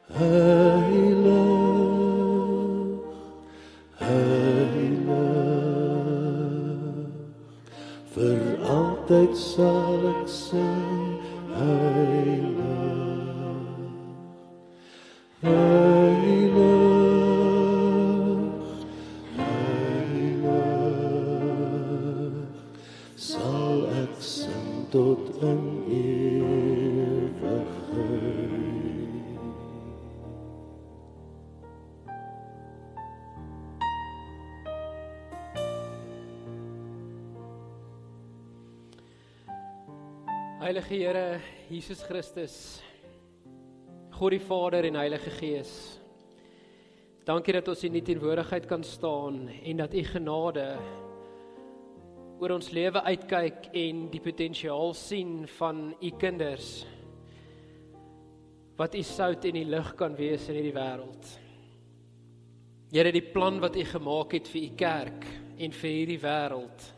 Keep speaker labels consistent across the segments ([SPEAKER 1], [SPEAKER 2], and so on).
[SPEAKER 1] Heilig, heilig, vir altyd sal ek sing, heilig, heilig, heilig, sal ek sing tot in ewigheid.
[SPEAKER 2] Heilige Here, Jesus Christus, God die Vader en Heilige Gees, dankie dat ons in die teenwoordigheid kan staan en dat U genade oor ons lewe uitkyk en die potensiaal sien van U kinders, wat U sout en die lig kan wees in hierdie wêreld. Here, die plan wat U gemaak het vir U kerk en vir hierdie wêreld,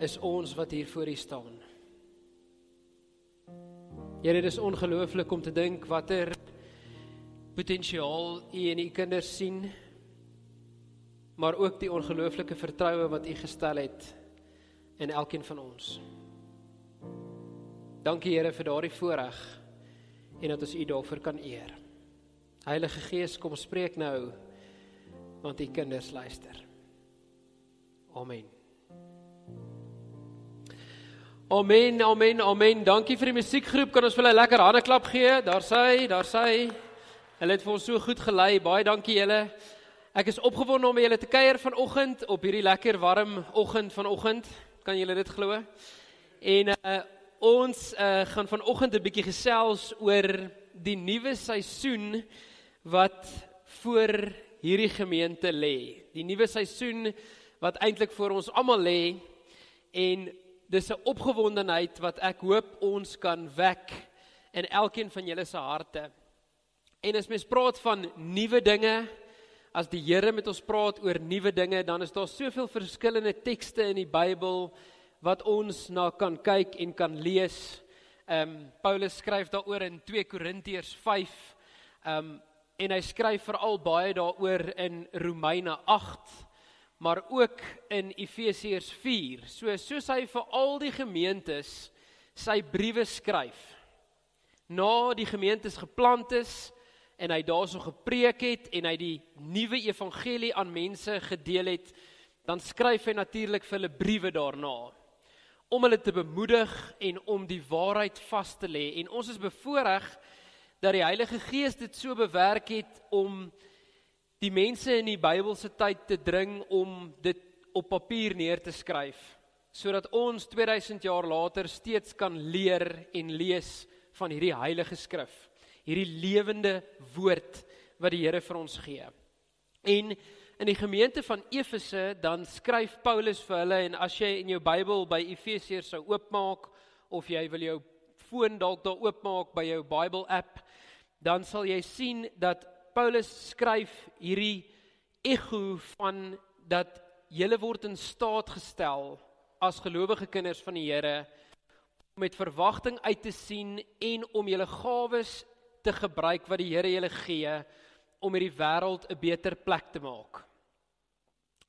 [SPEAKER 2] is ons wat hier voor U staan. Here, dit is ongelooflik om te dink watter potensiaal U in U kinders sien, maar ook die ongelooflike vertroue wat U gestel het in elkeen van ons. Dankie Here vir daardie voorreg en dat ons U daarvoor kan eer. Heilige Gees, kom spreek nou, want U kinders luister. Amen. Amen, amen, amen. Dankie vir die musiekgroep. Kan ons vir hulle 'n lekker handeklap gee? Daar sy. Hulle het vir ons so goed gelei. Baie dankie julle. Ek is opgewonde om julle te kuier vanoggend op hierdie lekker warm oggend vanoggend. Kan julle dit glo? En ons gaan vanoggend 'n bietjie gesels oor die nuwe seisoen wat voor hierdie gemeente lê. Die nuwe seisoen wat eintlik voor ons almal lê, en dis 'n opgewondenheid wat ek hoop ons kan wek in elkeen van julle se harte. En as mens praat van nuwe dinge, as die Here met ons praat oor nuwe dinge, dan is daar soveel verskillende tekste in die Bybel wat ons na kan kyk en kan lees. Paulus skryf daaroor in 2 Korintiërs 5, en hy skryf veral baie daaroor in Romeine 8, maar ook in Efesiërs 4, soos hy vir al die gemeentes sy briewe skryf. Na die gemeentes geplant is, en hy daarso gepreek het, en hy die nuwe evangelie aan mense gedeel het, dan skryf hy natuurlik vir hulle briewe daarna, om hulle te bemoedig en om die waarheid vas te lê. En ons is bevoorreg dat die Heilige Gees dit so bewerk het om die mense in die Bybelse tyd te dring om dit op papier neer te skryf, sodat ons 2000 jaar later steeds kan leer en lees van hierdie heilige skrif, hierdie lewende woord wat die Here vir ons gee. En in die gemeente van Efese, dan skryf Paulus vir hulle, en as jy in jou Bybel by Efesiërs sou oopmaak, of jy wil jou foon dalk daar oopmaak by jou Bible app, dan sal jy sien dat Paulus skryf hierdie ego van dat julle word in staat gestel as gelowige kinders van die Here om met verwagting uit te sien en om julle gawes te gebruik wat die Here julle gee om hierdie wêreld 'n beter plek te maak.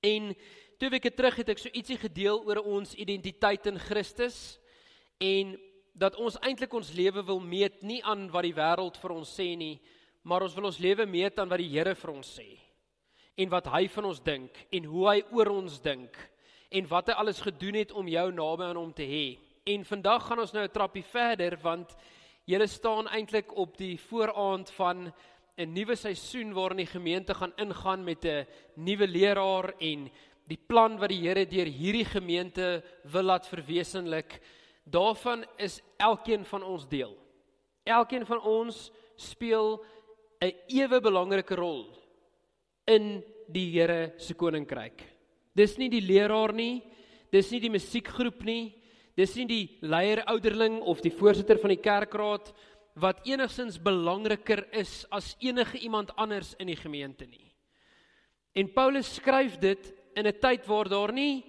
[SPEAKER 2] En 2 weke terug het ek so ietsie gedeel oor ons identiteit in Christus en dat ons eintlik ons lewe wil meet nie aan wat die wêreld vir ons sê nie, maar ons wil ons lewe meet aan wat die Here vir ons sê, en wat hy van ons dink, en hoe hy oor ons dink, en wat hy alles gedoen het om jou naby aan hom te hê. En vandag gaan ons nou 'n trappie verder, want julle staan eintlik op die vooraand van 'n nuwe seisoen waarin die gemeente gaan ingaan met 'n nuwe leraar, en die plan wat die Here deur hierdie gemeente wil laat verwesenlik, daarvan is elkeen van ons deel. Elkeen van ons speel 'n ewe belangrike rol in die Here se koninkryk. Dis nie die leraar nie, dis nie die musiekgroep nie, dis nie die leier ouderling of die voorsitter van die kerkraad wat enigstens belangriker is as enige iemand anders in die gemeente nie. En Paulus skryf dit in 'n tyd waar daar nie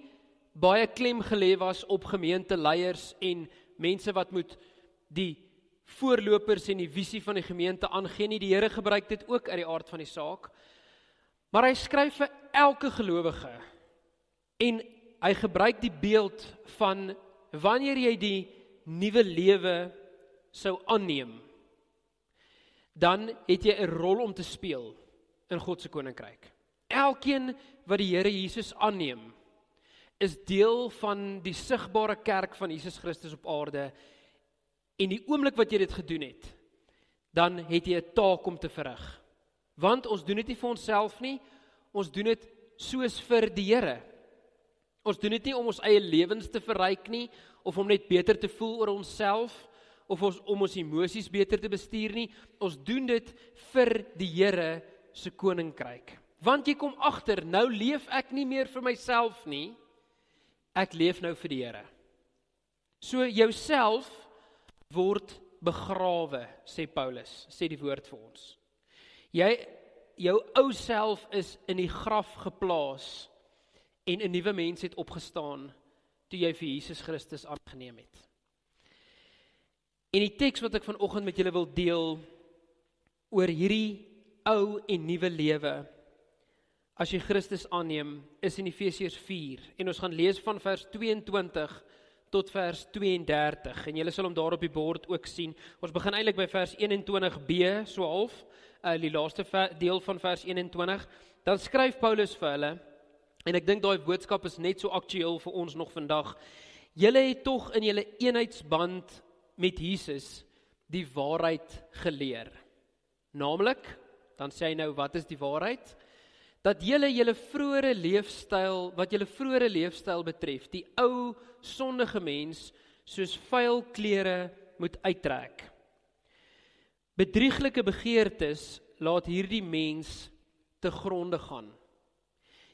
[SPEAKER 2] baie klem gelê was op gemeenteleiers en mense wat moet die voorlopers en die visie van die gemeente aangee nie. Die Here gebruik dit ook uit die aard van die saak. Maar hy skryf vir elke gelowige en hy gebruik die beeld van wanneer jy die nuwe lewe sou aanneem, dan het jy 'n rol om te speel in God se koninkryk. Elkeen wat die Here Jesus aanneem, is deel van die sigbare kerk van Jesus Christus op aarde. En die oomblik wat jy dit gedoen het, dan het jy 'n taak om te verrig. Want ons doen dit nie vir onsself nie, ons doen dit soos vir die Here. Ons doen dit nie om ons eie lewens te verryk nie, of om net beter te voel oor onsself, of om ons emosies beter te bestuur nie. Ons doen dit vir die Here se koninkryk. Want jy kom agter, nou leef ek nie meer vir myself nie, ek leef nou vir die Here. So jouself word begrawe, sê Paulus, sê die woord vir ons. Jou ou self is in die graf geplaas en 'n nuwe mens het opgestaan toe jy vir Jesus Christus aangeneem het. En die teks wat ek vanoggend met julle wil deel oor hierdie ou en nuwe lewe as jy Christus aanneem, is in Efesiërs 4 en ons gaan lees van vers 22 tot vers 32 en julle sal hom daar op die bord ook sien. Ons begin eintlik by vers 21b, so half, die laaste deel van vers 21. Dan skryf Paulus vir hulle, en ek dink daai boodskap is net so aktueel vir ons nog vandag. Julle het tog in julle eenheidsband met Jesus die waarheid geleer. Naamlik, dan sê hy nou, wat is die waarheid? Dat julle vroeëre leefstyl betref, die ou sondige mens soos vuil klere moet uittrek. Bedrieglike begeertes laat hierdie mens te gronde gaan.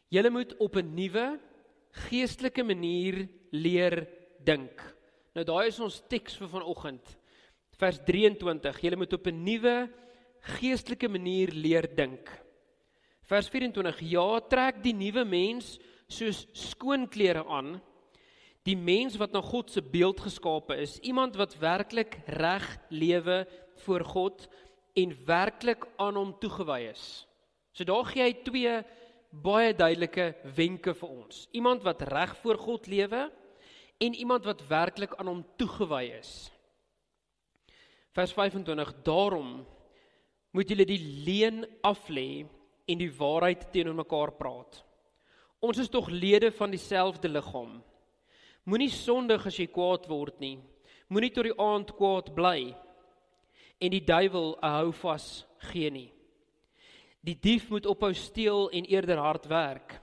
[SPEAKER 2] Julle moet op 'n nuwe geestelike manier leer dink. Nou daai is ons teks vir vanoggend. Vers 23, julle moet op 'n nuwe geestelike manier leer dink. Vers 24, ja, trek die nuwe mens soos skoon klere aan, die mens wat na God se beeld geskape is, iemand wat werklik reg lewe voor God en werklik aan hom toegewy is. So daar gee hy 2 baie duidelike wenke vir ons. Iemand wat reg voor God lewe en iemand wat werklik aan hom toegewy is. Vers 25, daarom moet julle die leuen aflê en die waarheid teenoor mekaar praat. Ons is tog lede van dieselfde liggaam. Moenie sondig as jy kwaad word nie. Moenie tot die aand kwaad bly en die duiwel 'n houvas gee nie. Die dief moet ophou steel en eerder hard werk.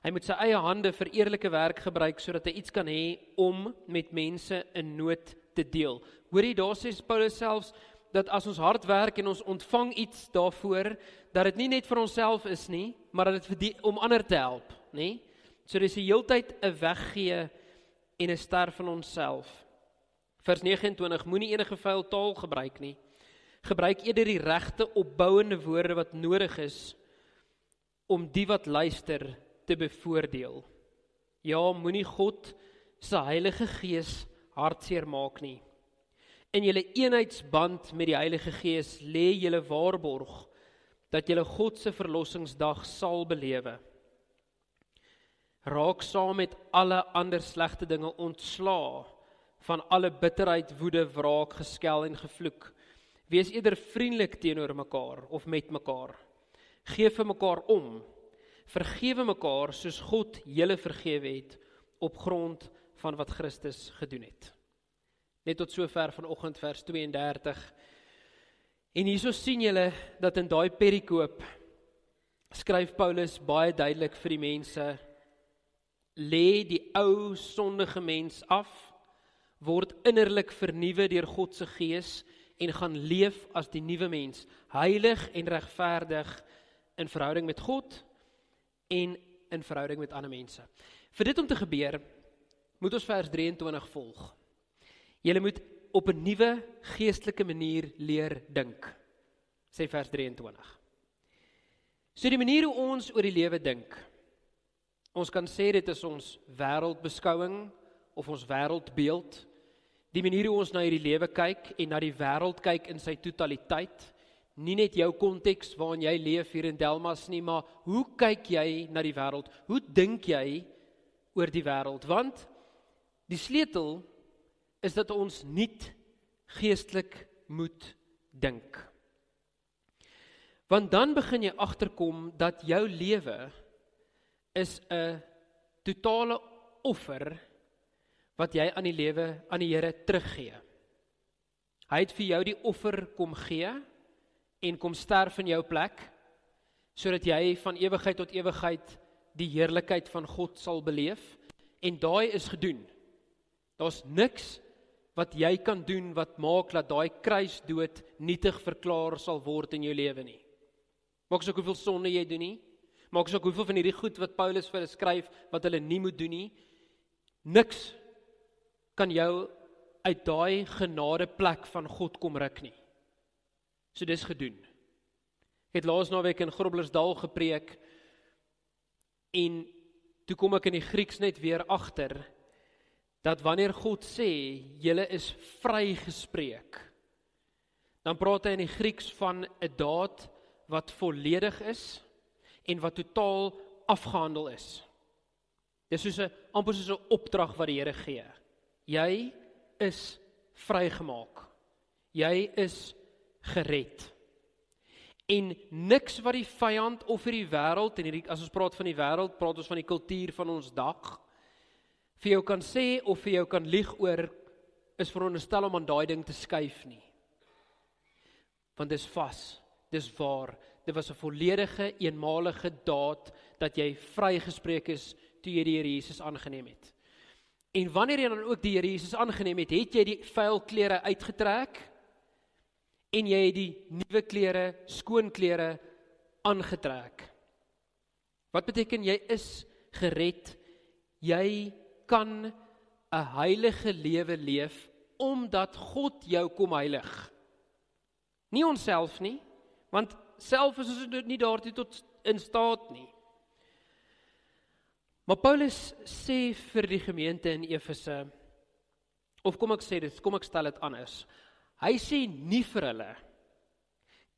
[SPEAKER 2] Hy moet sy eie hande vir eerlike werk gebruik sodat hy iets kan hê om met mense in nood te deel. Hoor jy, daar sê Paulus selfs dat as ons hard werk en ons ontvang iets daarvoor, dat dit nie net vir onsself is nie, maar dat dit om ander te help, nie? So dis die heeltyd 'n weggee en 'n sterf van onsself. Vers 29, moenie enige vuil taal gebruik nie. Gebruik eerder die regte opbouende woorde wat nodig is om die wat luister te bevoordeel. Ja, moenie God se Heilige Gees hartseer maak nie. In julle eenheidsband met die Heilige Gees lê julle waarborg dat julle God se verlossingsdag sal belewe. Raak saam met alle ander slegte dinge ontslaa van alle bitterheid, woede, wraak, geskel en gevloek. Wees eerder vriendelik teenoor mekaar of met mekaar. Geef vir mekaar om. Vergewe mekaar soos God julle vergewe het op grond van wat Christus gedoen het. Net tot sover vanoggend vers 32. En hierso sien julle dat in daai perikoop skryf Paulus baie duidelik vir die mense: lê die ou sondige mens af, word innerlik vernuwe deur God se Gees en gaan leef as die nuwe mens, heilig en regverdig in verhouding met God en in verhouding met ander mense. Vir dit om te gebeur, moet ons vers 23 volg. Julle moet op 'n nuwe geestelike manier leer dink, sê vers 23. So die manier hoe ons oor die lewe dink, ons kan sê dit is ons wêreldbeskouing of ons wêreldbeeld, die manier hoe ons na hierdie lewe kyk en na die wêreld kyk in sy totaliteit, nie net jou konteks waarin jy leef hier in Delmas nie, maar hoe kyk jy na die wêreld? Hoe dink jy oor die wêreld? Want die sleutel is dat ons niet geestelik moet dink. Want dan begin jy agterkom dat jou lewe is 'n totale offer wat jy aan die lewe, aan die Here teruggee. Hy het vir jou die offer kom gee en kom sterf in jou plek, sodat jy van ewigheid tot ewigheid die heerlikheid van God sal beleef, en daai is gedoen. Daar's niks wat jy kan doen wat maak dat daai kruisdood nietig verklaar sal word in jou lewe nie. Maak so hoeveel sonde jy doen nie, maak so hoeveel van hierdie goed wat Paulus vir hulle skryf, wat hulle nie moet doen nie, niks kan jou uit daai genade plek van God kom ruk nie. So dis gedoen. Ek het laas naweek in Groblersdal gepreek, en toe kom ek in die Grieks net weer agter, dat wanneer God sê, julle is vrygespreek, dan praat hy in die Grieks van 'n daad wat volledig is, en wat totaal afgehandel is. Dis soos amper soos 'n opdrag wat die Here gee. Jy is vrygemaak. Jy is gered. En niks wat die vyand of vir die wêreld, en as ons praat van die wêreld, praat ons van die kultuur van ons dag, vir jou kan sê of vir jou kan lieg oor, is veronderstel om aan daai ding te skuif nie. Want dis vas, dis waar, dit was 'n volledige, eenmalige daad, dat jy vrygespreek is, toe jy die Here Jesus aangeneem het. En wanneer jy dan ook die Here Jesus aangeneem het, het jy die vuil klere uitgetrek, en jy het die nuwe klere, skoon klere aangetrek. Wat beteken jy is gered? Jy kan 'n heilige lewe leef, omdat God jou kom heilig. Nie onsself nie, want self is ons nie daartoe tot in staat nie. Maar Paulus sê vir die gemeente in Efese, of kom ek stel dit anders, hy sê nie vir hulle,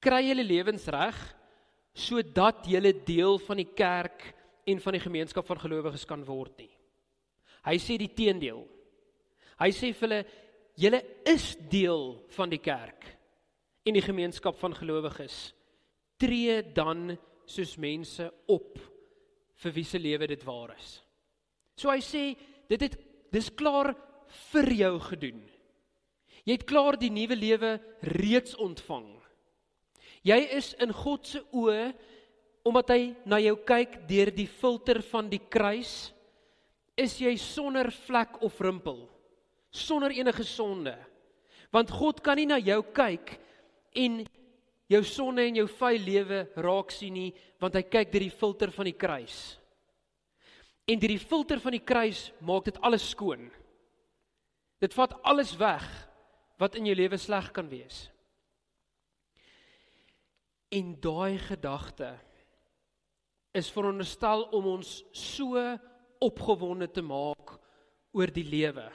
[SPEAKER 2] kry julle lewens reg, sodat julle deel van die kerk en van die gemeenskap van gelowiges kan word nie. Hy sê die teendeel. Hy sê vir hulle, julle is deel van die kerk en die gemeenskap van gelowiges. Tree dan soos mense op, vir wie se lewe dit waar is. So hy sê, dis klaar vir jou gedoen. Jy het klaar die nuwe lewe reeds ontvang. Jy is in God se oë, omdat hy na jou kyk deur die filter van die kruis, is jy sonder vlek of rimpel, sonder enige sonde. Want God kan nie na jou kyk en jou sonde en jou vuil lewe raak sien nie, want hy kyk deur die filter van die kruis. En deur die filter van die kruis maak dit alles skoon. Dit vat alles weg wat in jou lewe sleg kan wees. En daai gedagte is veronderstel om ons so opgewonde te maak oor die lewe.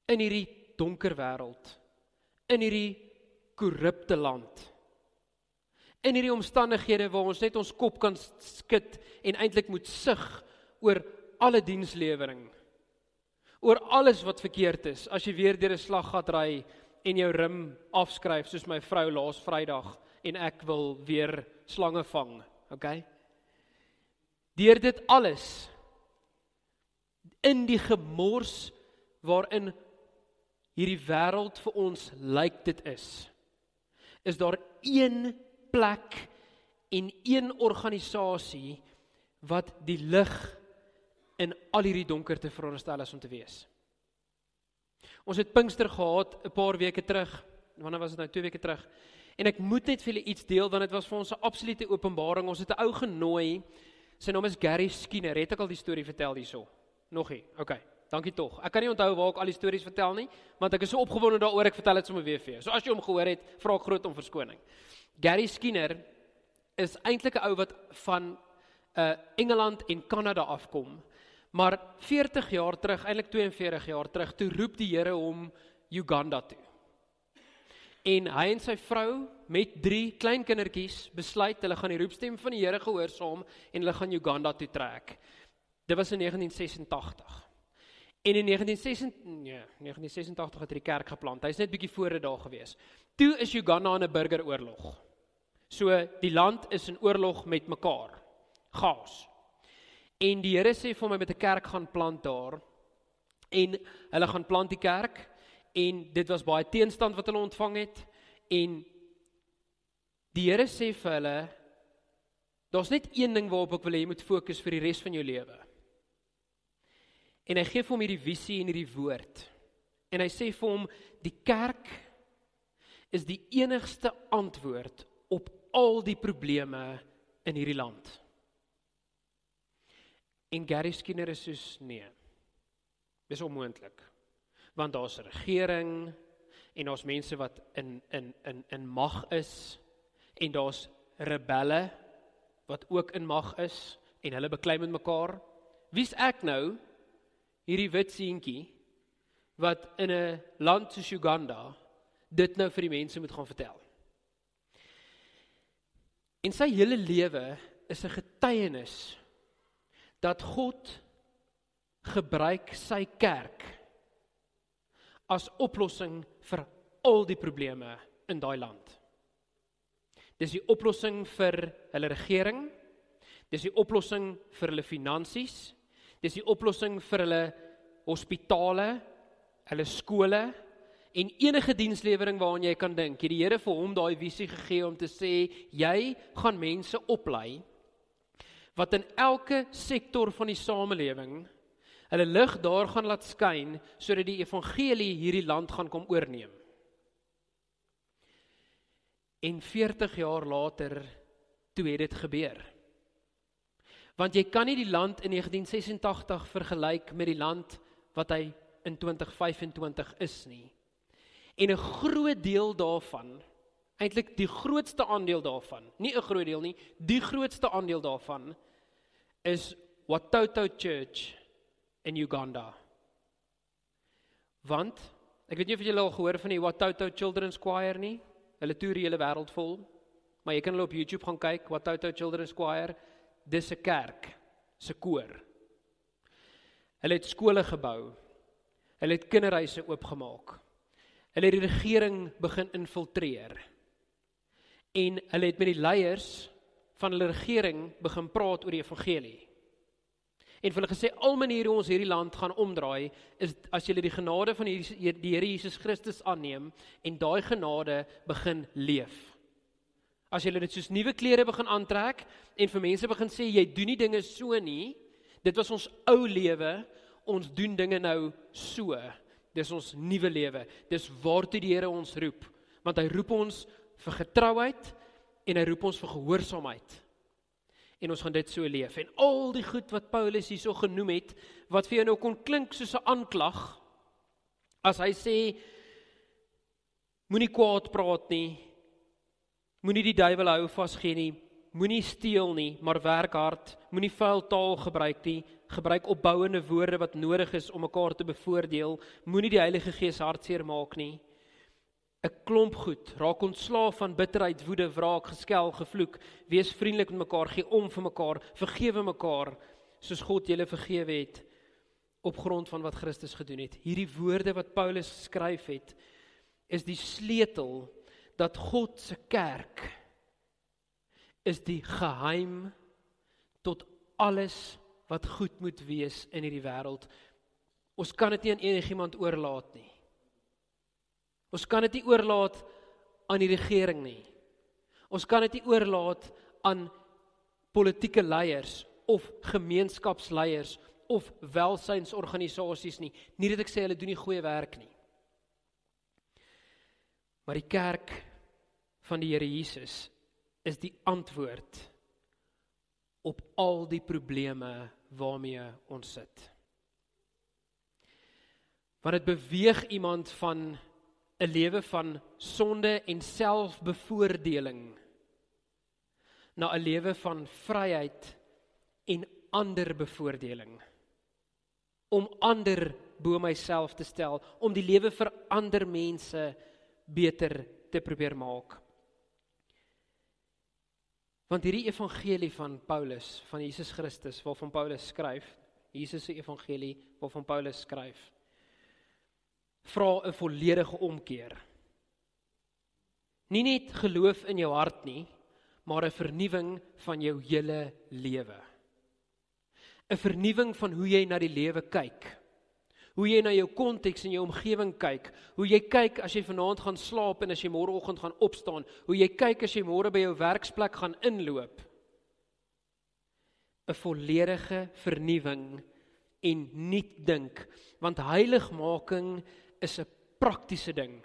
[SPEAKER 2] In hierdie donker wêreld, in hierdie korrupte land, in hierdie omstandighede waar ons net ons kop kan skud en eintlik moet sug oor alle dienslewering, oor alles wat verkeerd is, as jy weer deur 'n slaggat ry en jou rim afskryf, soos my vrou laas Vrydag, en ek wil weer slange vang, okay? Deur dit alles, in die gemors waarin hierdie wêreld vir ons lyk dit is daar een plek en een organisasie wat die lig in al hierdie donkerte veronderstel is om te wees. Ons het Pinkster gehad 'n paar weke terug, wanneer was dit nou, 2 weke terug, en ek moet net vir julle iets deel, want dit was vir ons 'n absolute openbaring. Ons het 'n ou genooi, sy naam is Gary Skinner, het ek al die storie vertel hierso? Nog nie, okay, dankie tog. Ek kan nie onthou waar ek al die stories vertel nie, want ek is so opgewonde daaroor, ek vertel dit sommer weer vir jou. So as jy hom gehoor het, vra ek groot om verskoning. Gary Skinner is eintlik 'n ou wat van Engeland en Kanada afkom, Maar 40 jaar terug, eintlik 42 jaar terug, toe roep die Here hom Uganda toe. En hy en sy vrou met 3 klein kindertjies besluit, hulle gaan die roepstem van die Here gehoorsaam en hulle gaan Uganda toe trek. Dit was in 1986. En in 1986 het hy die kerk geplant. Hy is net bietjie voor dit daar gewees. Toe is Uganda in 'n burgeroorlog. So die land is in oorlog met mekaar. Chaos. En die Here sê vir my met 'n kerk gaan plant daar. En hulle gaan plant die kerk. En dit was baie teenstand wat hulle ontvang het. En die Here sê vir hulle, daar's net een ding waarop ek wil hê jy moet fokus vir die res van jou lewe. En hy gee vir hom hierdie visie en hierdie woord. En hy sê vir hom, die kerk is die enigste antwoord op al die probleme in hierdie land. En Gary Skinner is soos, nee, dis onmoontlik. Want daar's 'n regering, en daar's mense wat in mag is, en daar's rebelle, wat ook in mag is, en hulle beklei met mekaar. Wie's ek nou, hierdie wit seentjie, wat in 'n land soos Uganda, dit nou vir die mense moet gaan vertel? En sy hele lewe is 'n getuienis, dat God gebruik sy kerk, as oplossing vir al die probleme in daai land. Dis die oplossing vir hulle regering, dis die oplossing vir hulle finansies, dis die oplossing vir hulle hospitale, hulle skole, en enige dienslewering waaraan jy kan dink. Die Here vir hom daai visie gegee om te sê, jy gaan mense oplei, wat in elke sektor van die samelewing, hulle lig daar gaan laat skyn, sodat die evangelie hierdie land gaan kom oorneem. En 40 jaar later, toe het dit gebeur. Want jy kan nie die land in 1986 vergelyk met die land wat hy in 2025 is nie. En 'n groot deel daarvan, eintlik die grootste aandeel daarvan, nie 'n groot deel nie, die grootste aandeel daarvan, is Watoto Church in Uganda. Want, ek weet nie of julle al gehoor van die Watoto Children's Choir nie, hulle toer die hele wêreld vol, maar jy kan hulle op YouTube gaan kyk, Watoto Children's Choir, dis 'n kerk, se koor. Hulle het skole gebou, hulle het kinderhuise oopgemaak, hulle het die regering begin infiltreer, en hulle het met die leiers van hulle regering begin praat oor die evangelie. En vir hulle gesê, al maniere hoe ons hierdie land gaan omdraai, is as julle die genade van die Here Jesus Christus aanneem, en daai genade begin leef. As julle dit soos nuwe klere begin aantrek, en vir mense begin sê, jy doen nie dinge so nie, dit was ons ou lewe, ons doen dinge nou so, dis ons nuwe lewe, dis waartoe die Here ons roep, want hy roep ons vir getrouheid, en hy roep ons vir gehoorsaamheid, en ons gaan dit so leef, en al die goed wat Paulus hier so genoem het, wat vir jou nou kon klink soos 'n aanklag, as hy sê, moenie kwaad praat nie, moenie die duiwel hou vasgee nie, moenie steel nie, maar werk hard, moenie vuil taal gebruik nie, gebruik opbouende woorde wat nodig is om mekaar te bevoordeel, moenie die Heilige Gees hartseer maak nie. 'n klomp goed, raak ontslaaf van bitterheid, woede, wraak, geskel, gevloek, wees vriendelik met mekaar, gee om vir mekaar, vergewe mekaar, soos God julle vergewe het, op grond van wat Christus gedoen het. Hierdie woorde wat Paulus geskryf het, is die sleutel, dat God se kerk, is die geheim, tot alles wat goed moet wees in hierdie wêreld. Ons kan dit nie aan enigiemand oorlaat nie. Ons kan dit nie oorlaat aan die regering nie. Ons kan dit nie oorlaat aan politieke leiers of gemeenskapsleiers of welsynsorganisasies nie. Nie dat ek sê hulle doen nie goeie werk nie. Maar die kerk van die Here Jesus is die antwoord op al die probleme waarmee ons sit. Want dit beweeg iemand van 'n lewe van sonde en selfbevoordeling na 'n lewe van vryheid en ander bevoordeling. om ander bo myself te stel, om die lewe vir ander mense beter te probeer maak. Want hierdie evangelie van Paulus, van Jesus Christus, waarvan Paulus skryf, Jesus se evangelie waarvan Paulus skryf, vra 'n volledige omkeer. Nie net geloof in jou hart nie, maar 'n vernuwing van jou hele lewe. 'n Vernuwing van hoe jy na die lewe kyk. Hoe jy na jou konteks en jou omgewing kyk. Hoe jy kyk as jy vanaand gaan slaap en as jy môreoggend gaan opstaan. Hoe jy kyk as jy môre by jou werksplek gaan inloop. 'n Volledige vernuwing en nuut dink, want heiligmaking is 'n praktiese ding.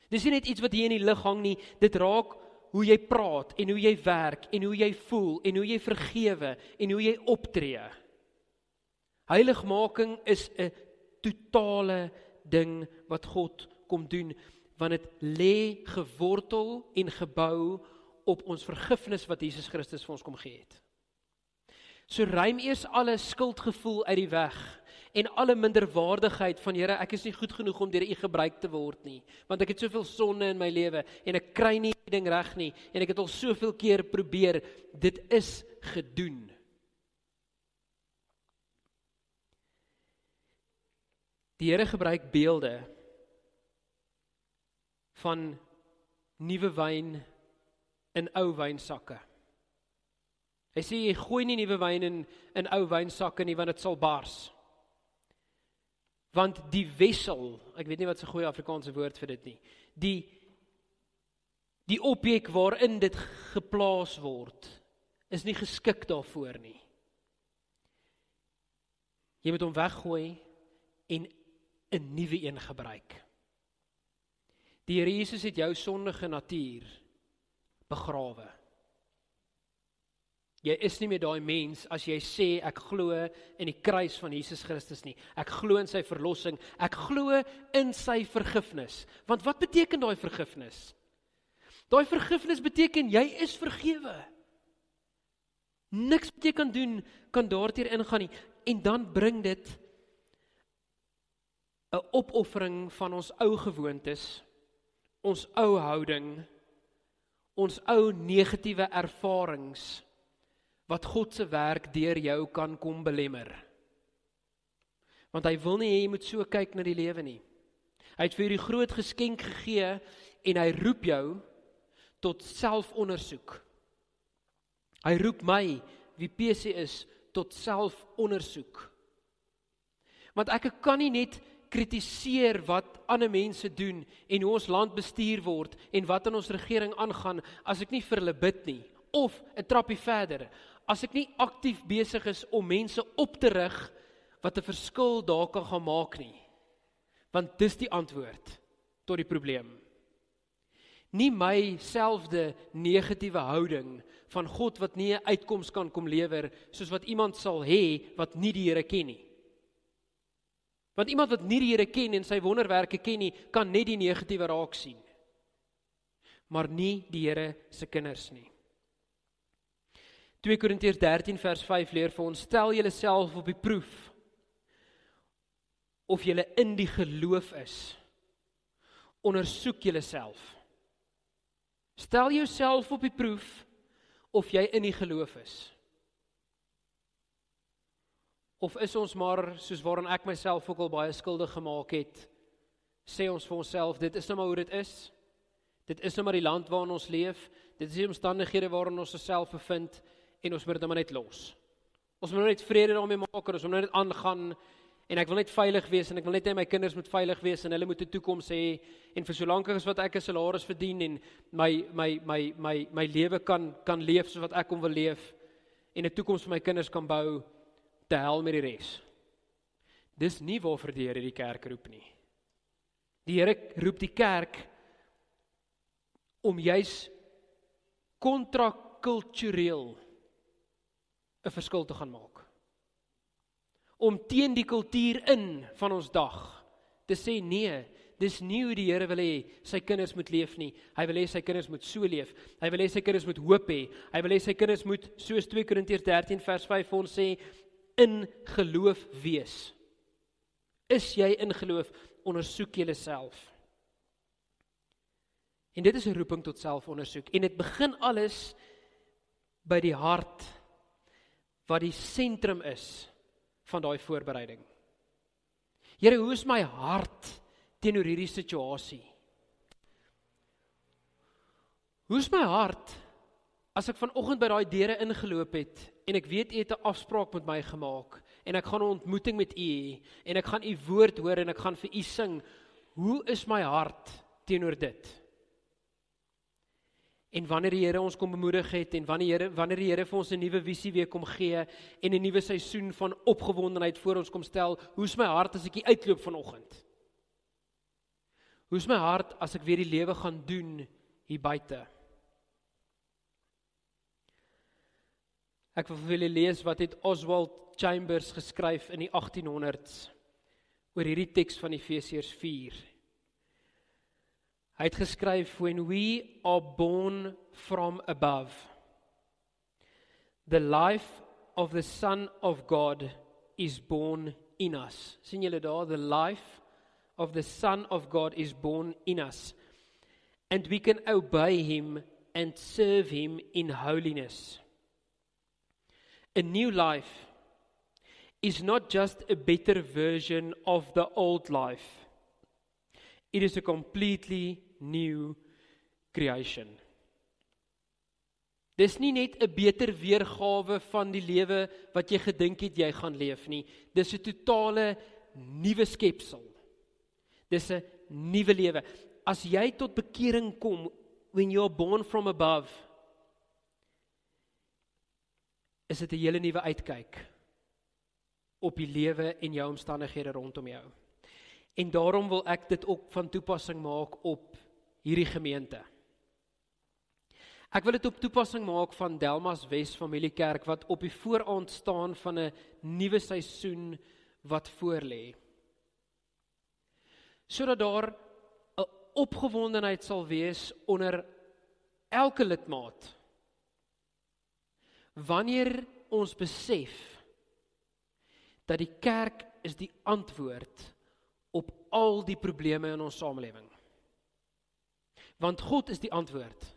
[SPEAKER 2] Dis nie net iets wat hier in die lug hang nie, dit raak hoe jy praat en hoe jy werk en hoe jy voel en hoe jy vergewe en hoe jy optree. Heiligmaking is 'n totale ding wat God kom doen, want dit lê gewortel en gebou op ons vergifnis wat Jesus Christus vir ons kom gee het. So ruim eers alle skuldgevoel uit die weg en alle minderwaardigheid van Here, ek is nie goed genoeg om deur U gebruik te word nie, want ek het soveel sonde in my lewe en ek kry nie die ding reg nie en ek het al soveel keer probeer, dit is gedoen. Die Here gebruik beelde van nuwe wyn in ou wynsakke. Hy sê jy gooi nie nuwe wyn in ou wynsakke nie, want dit sal bars. Want die wessel, ek weet nie wat se goeie Afrikaanse woord vir dit nie, die objek waarin dit geplaas word, is nie geskik daarvoor nie. Jy moet hom weggooi en 'n nuwe een gebruik. Die Here Jesus het jou sondige natuur begrawe. Jy is nie meer daai mens as jy sê ek glo in die kruis van Jesus Christus nie. Ek glo in sy verlossing. Ek glo in sy vergifnis. Want wat beteken daai vergifnis? Daai vergifnis beteken jy is vergewe. Niks wat jy kan doen kan daarteer ingaan nie. En dan bring dit 'n opoffering van ons ou gewoontes, ons ou houding, ons ou negatiewe ervarings, wat God se werk deur jou kan kom belemmer. Want hy wil nie hê jy moet so kyk na die lewe nie. Hy het vir jou die groot geskenk gegee en hy roep jou tot selfondersoek. Hy roep my, wie PC is, tot selfondersoek. Want ek kan nie net kritiseer wat ander mense doen en hoe ons land bestuur word en wat in ons regering aangaan as ek nie vir hulle bid nie. Of 'n trappie verder, as ek nie aktief besig is om mense op te rig wat 'n verskil daar kan gaan maak nie. Want dis die antwoord tot die probleem. Nie my selfde negatiewe houding van God wat nie 'n uitkoms kan kom lewer soos wat iemand sal hê wat nie die Here ken nie. Want iemand wat nie die Here ken en sy wonderwerke ken nie, kan net die negatiewe raak sien. Maar nie die Here se kinders nie. 2 Korintiërs 13 vers 5 leer vir ons, stel julle self op die proef, of julle in die geloof is. Ondersoek julle self. Stel jouself op die proef, of jy in die geloof is. Of is ons maar, soos waarin ek myself ook al baie skuldig gemaak het, sê ons vir onsself, dit is nou maar hoe dit is. Dit is nou maar die land waarin ons leef, dit is die omstandighede waarin ons osself bevind, en ons moet dit nou maar net los. Ons moet nou net vrede daarmee maak, en ons moet nou net aangaan, en ek wil net veilig wees, en ek wil net hê my kinders moet veilig wees, en hulle moet 'n toekoms hê, en vir so lank as wat ek 'n salaris verdien, en my lewe kan leef soos wat ek hom wil leef, en 'n toekoms vir my kinders kan bou, te hel met die res. Dis nie waarvoor die Here die kerk roep nie. Die Here roep die kerk om juis kontrakultureel 'n verskil te gaan maak. Om teen die kultuur in van ons dag te sê nee, dis nie hoe die Here wil hê sy kinders moet leef nie. Hy wil hê sy kinders moet so leef. Hy wil hê sy kinders moet hoop hê. Hy wil hê sy kinders moet, soos 2 Korintiërs 13 vers 5 vir ons sê, in geloof wees. Is jy in geloof? Ondersoek julleself. En dit is 'n roeping tot selfondersoek. En dit begin alles by die hart, wat die sentrum is van daai voorbereiding. Here, hoe is my hart teenoor hierdie situasie? Hoe is my hart as ek vanoggend by daai deure ingeloop het en ek weet u het 'n afspraak met my gemaak en ek gaan 'n ontmoeting met u hê en ek gaan u woord hoor en ek gaan vir u sing. Hoe is my hart teenoor dit? En wanneer die Here ons kom bemoedig het en wanneer die Here vir ons 'n nuwe visie weer kom gee en 'n nuwe seisoen van opgewondenheid voor ons kom stel, hoe is my hart as ek hier uitloop vanoggend? Hoe is my hart as ek weer die lewe gaan doen hier buite? Ek wil vir julle lees wat het Oswald Chambers geskryf in die 1800s oor hierdie teks van Efesiërs 4. Hy het geskryf, when we are born from above, the life of the Son of God is born in us. Sien julle daar, the life of the Son of God is born in us. And we can obey him and serve him in holiness. A new life is not just a better version of the old life. It is a completely new creation. Dis nie net 'n beter weergawe van die lewe wat jy gedink het jy gaan leef nie. Dis 'n totale nuwe skepsel. Dis 'n nuwe lewe. As jy tot bekering kom, when you are born from above, is dit 'n hele nuwe uitkyk op die lewe en jou omstandighede rondom jou. En daarom wil ek dit ook van toepassing maak op hierdie gemeente. Ek wil dit op toepassing maak van Delmas Wes Familiekerk wat op die vooraand staan van 'n nuwe seisoen wat voorlê. Sodat daar 'n opgewondenheid sal wees onder elke lidmaat. Wanneer ons besef dat die kerk is die antwoord op al die probleme in ons samelewing. Want God is die antwoord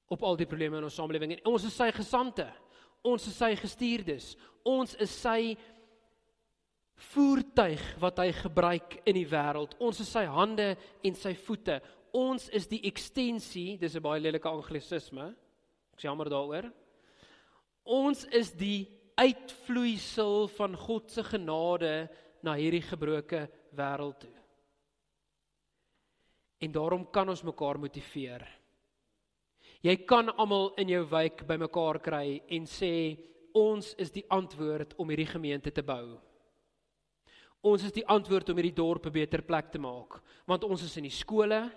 [SPEAKER 2] op al die probleme in ons samelewing. En ons is sy gesandte, ons is sy gestuurdes, ons is sy voertuig wat hy gebruik in die wêreld. Ons is sy hande en sy voete. Ons is die ekstensie, dis 'n baie lelike anglisisme, ek is jammer daaroor. Ons is die uitvloeisel van God se genade na hierdie gebroke wêreld toe. En daarom kan ons mekaar motiveer. Jy kan almal in jou wijk by mekaar kry en sê, ons is die antwoord om hierdie gemeente te bou. Ons is die antwoord om hierdie dorp 'n beter plek te maak. Want ons is in die skole,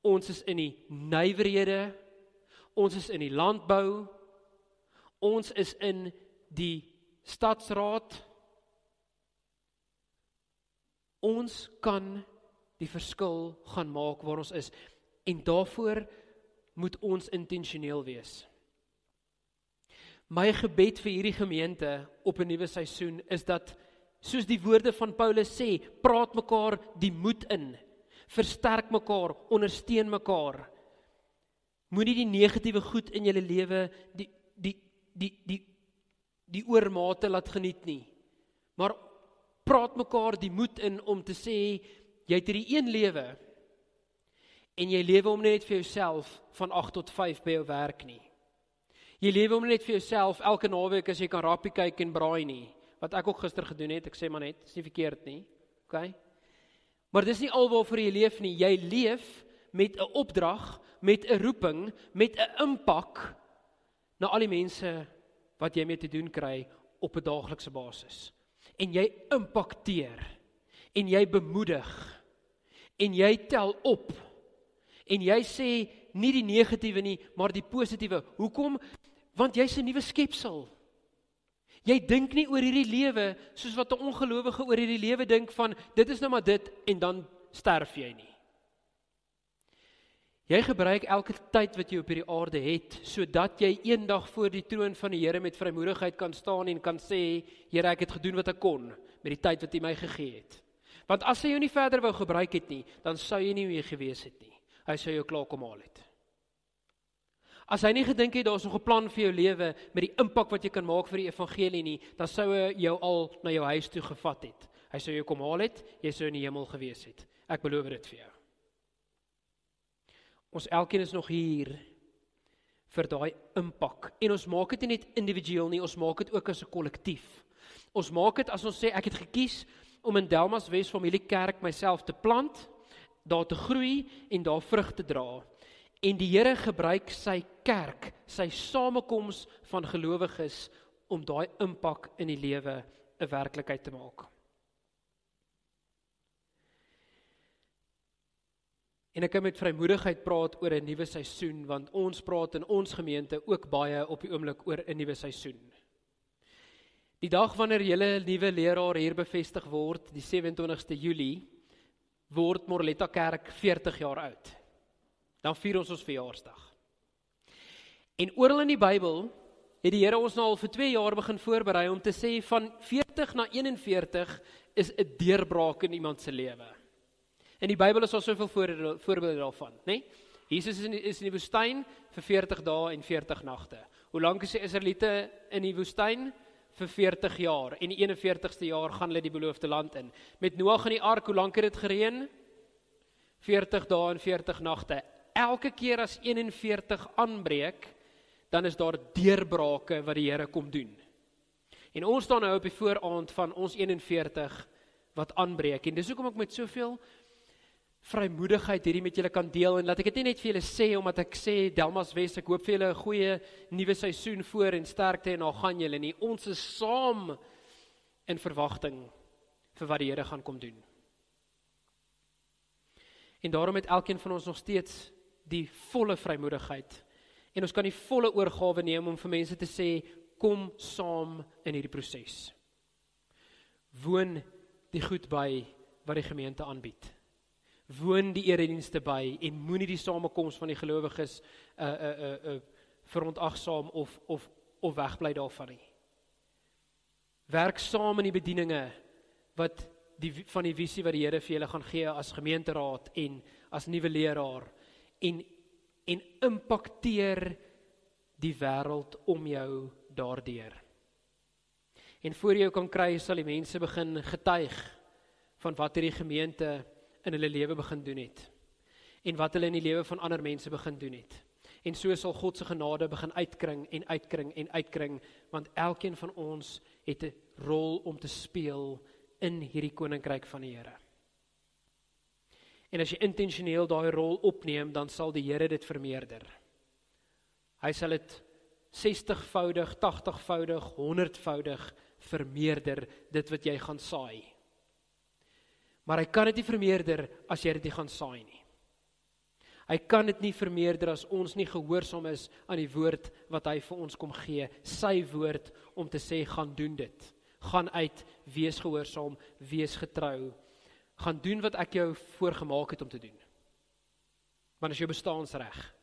[SPEAKER 2] ons is in die nywerhede, ons is in die landbou, ons is in die stadsraad. Ons kan die verskil gaan maak waar ons is. En daarvoor moet ons intentioneel wees. My gebed vir hierdie gemeente op 'n nuwe seisoen is dat, soos die woorde van Paulus sê, praat mekaar die moed in, versterk mekaar, ondersteun mekaar. Moenie die negatiewe goed in julle lewe die oormate laat geniet nie. Maar praat mekaar die moed in om te sê, jy het hierdie een lewe en jy lewe hom net vir jouself van 8 tot 5 by jou werk nie. Jy lewe hom net vir jouself elke naweek as jy kan rappie kyk en braai nie. Wat ek ook gister gedoen het, ek sê maar net, is nie verkeerd nie. Okay? Maar dis nie al waarvoor jy leef nie. Jy leef met 'n opdrag, met 'n roeping, met 'n impak na al die mense wat jy mee te doen kry op 'n daaglikse basis. En jy impakteer, en jy bemoedig, en jy tel op, en jy sê nie die negatiewe nie, maar die positiewe. Hoekom? Want jy's 'n nuwe skepsel. Jy dink nie oor hierdie lewe soos wat 'n ongelowige oor hierdie lewe dink van, dit is nou maar dit, en dan sterf jy nie. Jy gebruik elke tyd wat jy op hierdie aarde het, sodat jy eendag voor die troon van die Here met vrymoedigheid kan staan en kan sê, Here, ek het gedoen wat ek kon, met die tyd wat hy my gegee het. Want as hy jou nie verder wou gebruik het nie, dan sou jy nie meer gewees het nie. Hy sou jou klaar kom haal het. As hy nie gedink het, daar is nog 'n plan vir jou lewe, met die impak wat jy kan maak vir die evangelie nie, dan sou hy jou al na jou huis toe gevat het. Hy sou jou kom haal het, jy sou in die hemel gewees het. Ek beloof dit vir jou. Ons elkeen is nog hier vir daai impak. En ons maak dit nie net individueel nie, ons maak dit ook as 'n kollektief. Ons maak dit as ons sê, ek het gekies om in Delmas Wes Familiekerk myself te plant, daar te groei en daar vrug te dra. En die Here gebruik sy kerk, sy samekoms van gelowiges, om daai impak in die lewe 'n werklikheid te maak. En ek kan met vrymoedigheid praat oor 'n nuwe seisoen, want ons praat in ons gemeente ook baie op die oomblik oor 'n nuwe seisoen. Die dag wanneer julle nuwe leraar hier bevestig word, die 27ste Julie, word Morletta Kerk 40 jaar oud. Dan vier ons verjaarsdag. En oral in die Bybel het die Here ons nou al vir 2 jaar begin voorberei om te sê van 40 na 41 is 'n deurbraak in iemand se lewe. In die Bybel is daar soveel voorbeelde daarvan, né? Jesus is in die woestyn vir 40 dae en 40 nagte. Hoe lank is die Israeliete in die woestyn? Vir 40 jaar. En die 41ste jaar gaan hulle die beloofde land in. Met Noag in die ark, hoe lank het dit gereën? 40 dae en 40 nagte. Elke keer as 41 aanbreek, dan is daar deurbrake wat die Here kom doen. En ons staan nou op die vooraand van ons 41 wat aanbreek. En dis hoekom ek met soveel vrymoedigheid hierdie met julle kan deel, en laat ek dit nie net vir julle sê, omdat ek sê, Delmas Wes, ek hoop vir julle 'n goeie nuwe seisoen voor en sterkte, en daar gaan julle nie. Ons is saam in verwagting vir wat die Here gaan kom doen. En daarom het elkeen van ons nog steeds die volle vrymoedigheid, en ons kan die volle oorgawe neem om vir mense te sê, kom saam in hierdie proses. Woon die goed by wat die gemeente aanbied. Woon die eredienste by en moenie die samekoms van die gelowiges verontagsaam of wegbly daarvan nie. Werk saam in die bedieninge van die visie wat die Here vir julle gaan gee as gemeenteraad en as nuwe leraar en impakteer die wêreld om jou daardeur. En voor jy jou kan kry, sal die mense begin getuig van wat hierdie gemeente in hulle lewe begin doen het, en wat hulle in die lewe van ander mense begin doen het. En so sal God se genade begin uitkring en uitkring en uitkring, want elkeen van ons het 'n rol om te speel in hierdie koninkryk van die Here. En as jy intentioneel daai rol opneem, dan sal die Here dit vermeerder. Hy sal dit 60voudig, 80voudig, 100voudig vermeerder, dit wat jy gaan saai. Maar hy kan dit nie vermeerder as jy dit nie gaan saai nie. Hy kan dit nie vermeerder as ons nie gehoorsaam is aan die woord wat hy vir ons kom gee, sy woord om te sê, gaan doen dit. Gaan uit, wees gehoorsaam, wees getrou. Gaan doen wat ek jou voorgemaak het om te doen. Want is jou bestaansreg.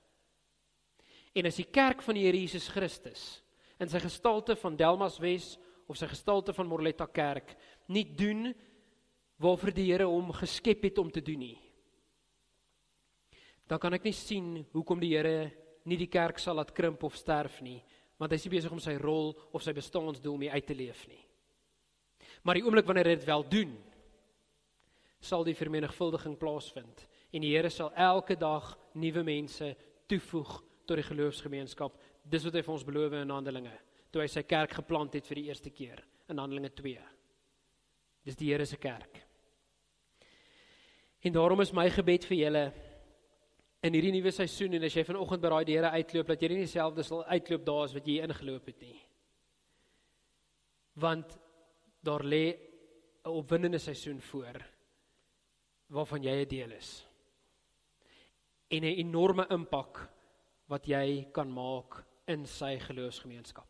[SPEAKER 2] En as die kerk van die Here Jesus Christus, in sy gestalte van Delmas Wes, of sy gestalte van Morletta Kerk, nie doen waarvoor die Here hom geskep het om te doen nie, dan kan ek nie sien hoekom die Here nie die kerk sal laat krimp of sterf nie, want hy is nie besig om sy rol of sy bestaansdoel mee uit te leef nie. Maar die oomblik wanneer hy dit wel doen, sal die vermenigvuldiging plaasvind, en die Here sal elke dag nuwe mense toevoeg tot die geloofsgemeenskap. Dis wat hy vir ons beloof in Handelinge, toe hy sy kerk geplant het vir die eerste keer, in Handelinge 2. Dis die Here se kerk. En daarom is my gebed vir julle, in hierdie nuwe seisoen, en as jy vanoggend by daai deure uitloop, dat jy nie dieselfde sal uitloop daar as wat jy ingeloop het nie. Want daar lê 'n opwindende seisoen voor, waarvan jy 'n deel is. En 'n enorme impak wat jy kan maak in sy geloofsgemeenskap.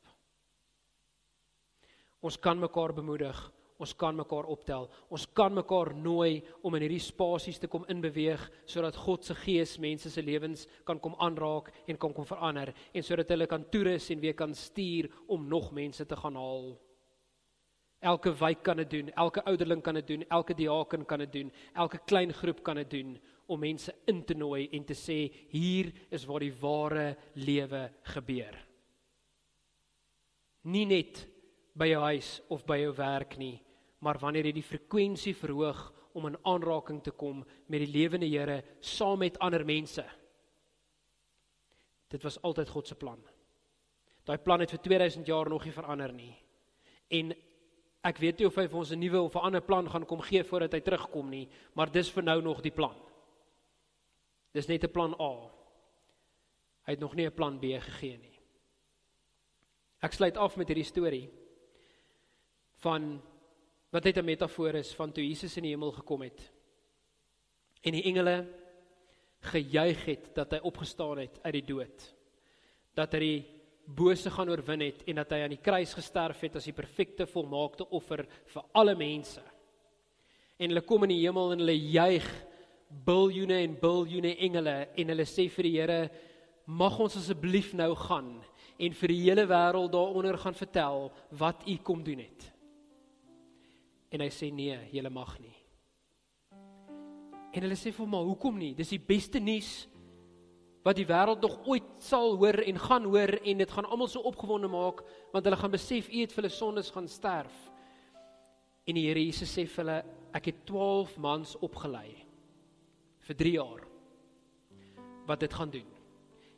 [SPEAKER 2] Ons kan mekaar bemoedig, ons kan mekaar optel, ons kan mekaar nooi om in hierdie spasies te kom inbeweeg, sodat God se gees mense se lewens kan kom aanraak en kan kom verander, en sodat hulle kan toerus en weer kan stuur om nog mense te gaan haal. Elke wijk kan dit doen, elke ouderling kan dit doen, elke diaken kan dit doen, elke klein groep kan dit doen, om mense in te nooi en te sê, hier is waar die ware lewe gebeur. Nie net by jou huis of by jou werk nie, maar wanneer jy die frekwensie verhoog om in aanraking te kom met die lewende Here saam met ander mense. Dit was altyd God se plan. Daai plan het vir 2000 jaar nog nie verander nie. En ek weet nie of hy vir ons 'n nuwe of 'n ander plan gaan kom gee voordat hy terugkom nie, maar dis vir nou nog die plan. Dis net 'n plan A. Hy het nog nie 'n plan B gegee nie. Ek sluit af met hierdie storie van wat net 'n metafoor is van toe Jesus in die hemel gekom het en die engele gejuig het dat hy opgestaan het uit die dood, dat hy die bose gaan oorwin het en dat hy aan die kruis gesterf het as die perfekte volmaakte offer vir alle mense. En hulle kom in die hemel en hulle juig biljoene en biljoene engele en hulle sê vir die Here, mag ons asseblief nou gaan en vir die hele wêreld daaronder gaan vertel wat U kom doen het. En hy sê nee, julle mag nie. En hulle sê vir hom, maar hoekom nie? Dis die beste nuus wat die wêreld nog ooit sal hoor en gaan hoor, en dit gaan almal so opgewonde maak, want hulle gaan besef, U het vir hulle sondes gaan sterf. En die Here Jesus sê vir hulle, ek het 12 mans opgelei, vir 3 jaar, wat dit gaan doen.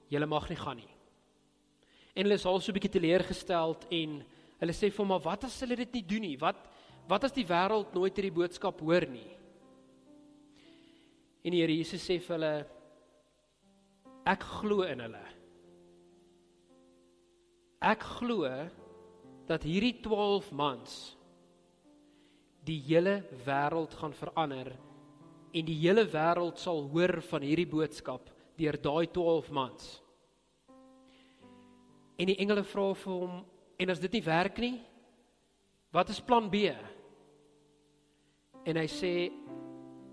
[SPEAKER 2] Julle mag nie gaan nie. En hulle is al so 'n bietjie teleurgesteld, en hulle sê vir hom, maar wat as hulle dit nie doen nie? Wat as die wêreld nooit hierdie boodskap hoor nie? En die Here Jesus sê vir hulle, ek glo in hulle. Ek glo dat hierdie 12 mans die hele wêreld gaan verander, en die hele wêreld sal hoor van hierdie boodskap deur daai 12 mans. En die engele vra vir hom, en as dit nie werk nie, wat is plan B? En hy sê,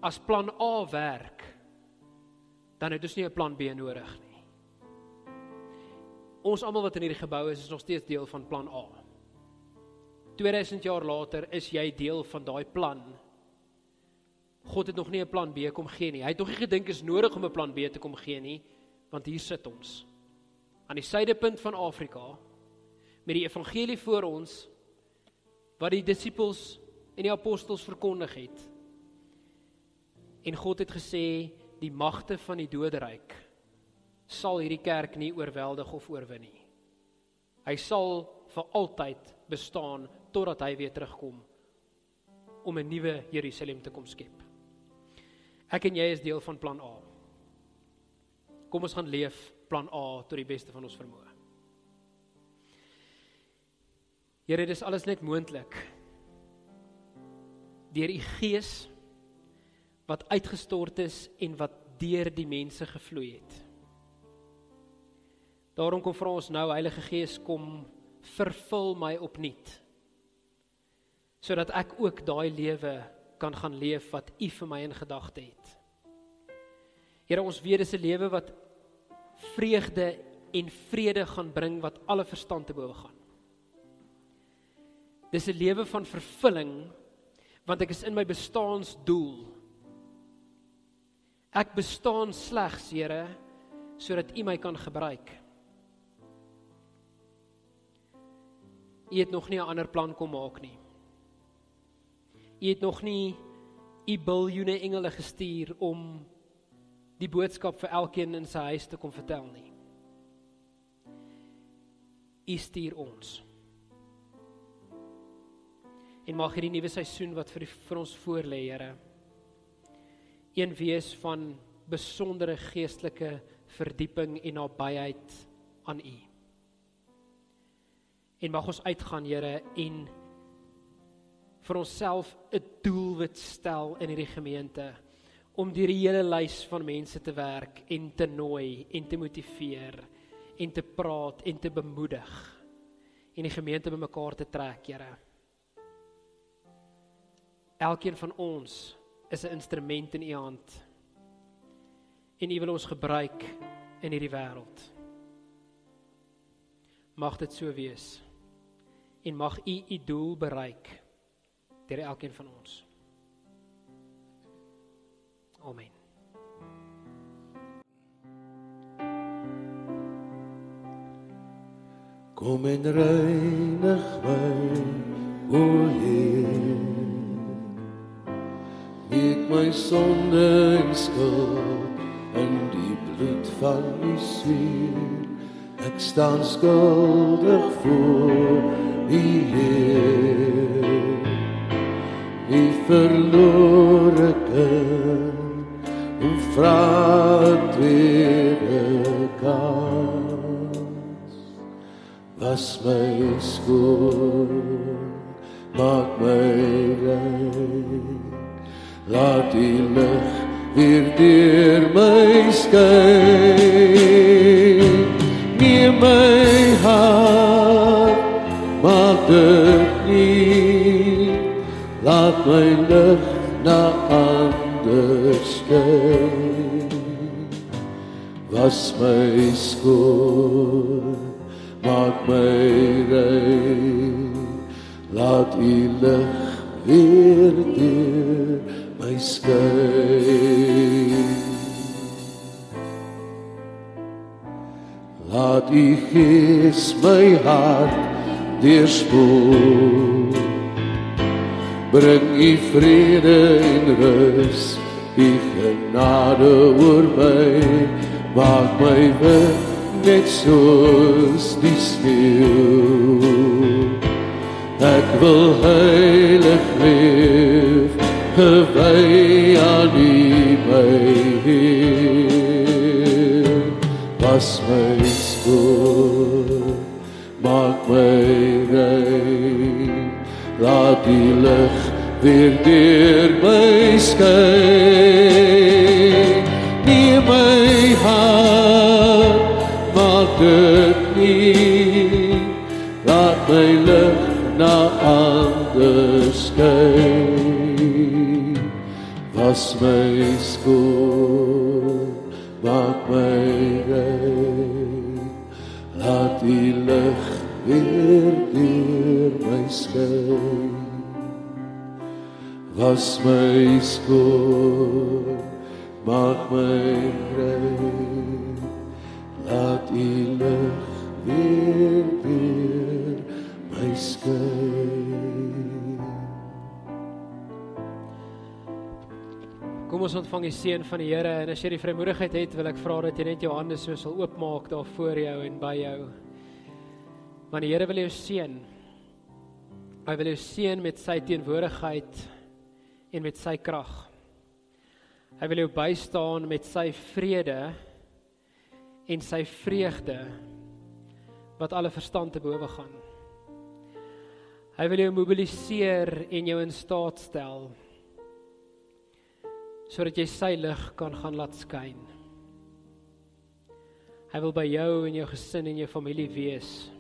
[SPEAKER 2] as plan A werk, dan het ons nie 'n plan B nodig nie. Ons almal wat in hierdie gebou is nog steeds deel van plan A. 2000 jaar later is jy deel van daai plan. God het nog nie 'n plan B kom gee nie. Hy het nog nie gedink is nodig om 'n plan B te kom gee nie, want hier sit ons, aan die suidepunt van Afrika, met die evangelie voor ons, wat die disippels en die apostels verkondig het. En God het gesê, die magte van die doderyk sal hierdie kerk nie oorweldig of oorwin nie. Hy sal vir altyd bestaan, totdat hy weer terugkom, om 'n nuwe Jerusalem te kom skep. Ek en jy is deel van plan A. Kom ons gaan leef plan A tot die beste van ons vermoë. Here, dis alles net moontlik deur U Gees wat uitgestort is en wat deur die mense gevloei het. Daarom kom vra ons nou, Heilige Gees, kom vervul my opnuut, sodat ek ook daai lewe kan gaan leef wat U vir my in gedagte het. Here, ons weet dis 'n lewe wat vreugde en vrede gaan bring wat alle verstand te bowe gaan. Dis 'n lewe van vervulling, want ek is in my bestaansdoel. Ek bestaan slegs, Here, sodat U my kan gebruik. U het nog nie 'n ander plan kom maak nie. U het nog nie U biljoene engele gestuur om die boodskap vir elkeen in sy huis te kom vertel nie. U stuur ons. En mag hierdie nuwe seisoen wat vir ons voorlê, Here, een wees van besondere geestelike verdieping en nabyheid aan U. En mag ons uitgaan, Here, en vir onsself 'n doelwit stel in hierdie gemeente, om deur die hele lys van mense te werk en te nooi en te motiveer en te praat en te bemoedig en die gemeente bymekaar te trek, Here. Elkeen van ons is 'n instrument in U hand en U wil ons gebruik in hierdie wêreld. Mag dit so wees en mag U U doel bereik deur elkeen van ons. Amen.
[SPEAKER 1] Kom en reinig my, o Heer. Week my sonde en skuld in die bloed van U Seun. Ek staan skuldig voor U Heer. U verlore kind, en vra 'n tweede kans. Was my skoon, maak my rein. Laat die lig weer deur my skyn. Neem my hart, maak dit nie. Laat my lig na ander skyn. Was my skoon, maak my rein. Laat U lig weer deur my skyn. Laat U Gees my hart deurspoel. Bring U vrede en rus, U genade oor my. Maak my wit net soos die sneeuw. Ek wil heilig leef, gewy aan U my Heer. Was my skoon, maak my rein. Laat die lig weer deur my skyn. Neem my hart, maak dit nie. Laat my lig na ander skyn. Was my skoon, maak my rein. Laat die lig weer deur my skyn. Was my skoon, maak my rein. Laat U lig weer deur my skyn.
[SPEAKER 2] Kom ons ontvang die seën van die Here, en as jy die vrymoedigheid het, wil ek vra dat jy net jou hande so sal oopmaak daar voor jou en by jou. Want die Here wil jou seën. Hy wil jou seën met sy teenwoordigheid en met sy krag. Hy wil jou bystaan met sy vrede en sy vreugde wat alle verstand te bowe gaan. Hy wil jou mobiliseer en jou in staat stel sodat jy sy lig kan gaan laat skyn. Hy wil by jou en jou gesin en jou familie wees,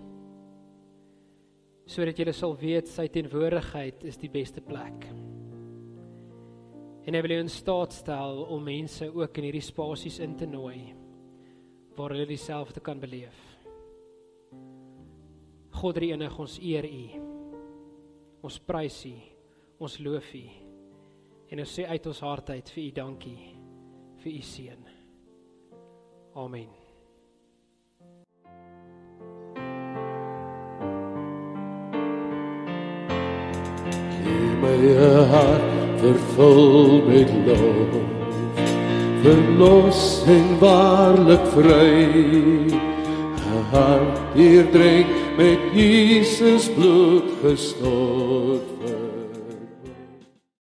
[SPEAKER 2] sodat jy sal weet sy teenwoordigheid is die beste plek. En hy wil jou in staat stel om mense ook in hierdie spasies in te nooi, waar hulle dieselfde kan beleef. God die enig, ons eer U, ons prys U, ons loof U, en ons sê uit ons hart uit vir U dankie, vir U seën. Amen.
[SPEAKER 1] Gee my 'n hart vervul met lof, verlos en waarlik vry, 'n hart deurdrink met Jesus bloed gestort vir